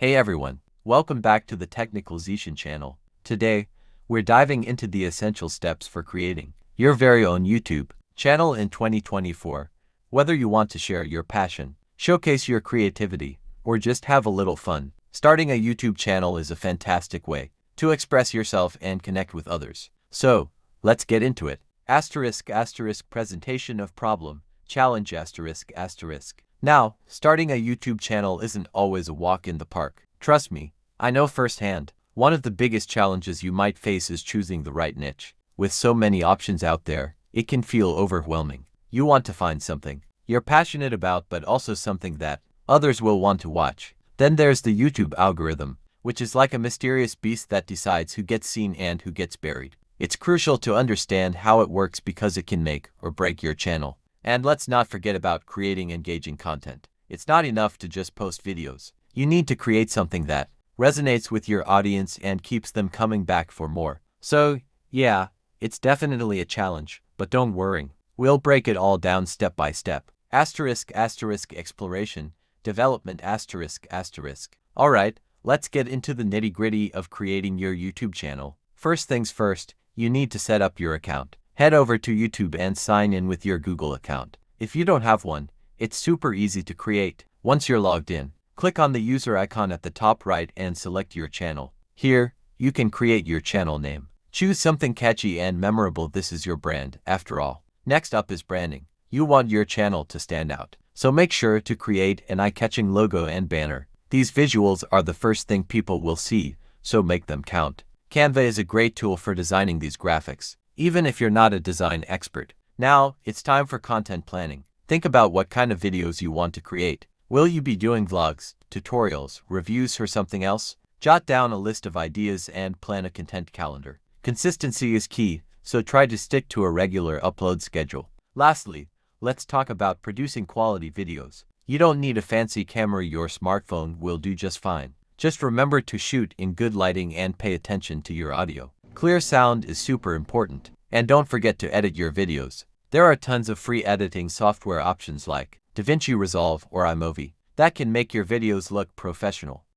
Hey everyone, welcome back to the Technical Zeeshan channel. Today, we're diving into the essential steps for creating your very own YouTube channel in 2024. Whether you want to share your passion, showcase your creativity, or just have a little fun, starting a YouTube channel is a fantastic way to express yourself and connect with others. So, let's get into it. Presentation of problem, challenge ***. Now, starting a YouTube channel isn't always a walk in the park. Trust me, I know firsthand. One of the biggest challenges you might face is choosing the right niche. With so many options out there, it can feel overwhelming. You want to find something you're passionate about, but also something that others will want to watch. Then there's the YouTube algorithm, which is like a mysterious beast that decides who gets seen and who gets buried. It's crucial to understand how it works because it can make or break your channel. And let's not forget about creating engaging content. It's not enough to just post videos. You need to create something that resonates with your audience and keeps them coming back for more. So, yeah, it's definitely a challenge, but don't worry. We'll break it all down step by step. Exploration, development ***. Alright, let's get into the nitty-gritty of creating your YouTube channel. First things first, you need to set up your account. Head over to YouTube and sign in with your Google account. If you don't have one, it's super easy to create. Once you're logged in, click on the user icon at the top right and select your channel. Here, you can create your channel name. Choose something catchy and memorable. This is your brand, after all. Next up is branding. You want your channel to stand out, so make sure to create an eye-catching logo and banner. These visuals are the first thing people will see, so make them count. Canva is a great tool for designing these graphics, even if you're not a design expert. Now, it's time for content planning. Think about what kind of videos you want to create. Will you be doing vlogs, tutorials, reviews, or something else? Jot down a list of ideas and plan a content calendar. Consistency is key, so try to stick to a regular upload schedule. Lastly, let's talk about producing quality videos. You don't need a fancy camera, your smartphone will do just fine. Just remember to shoot in good lighting and pay attention to your audio. Clear sound is super important. And don't forget to edit your videos. There are tons of free editing software options like DaVinci Resolve or iMovie that can make your videos look professional.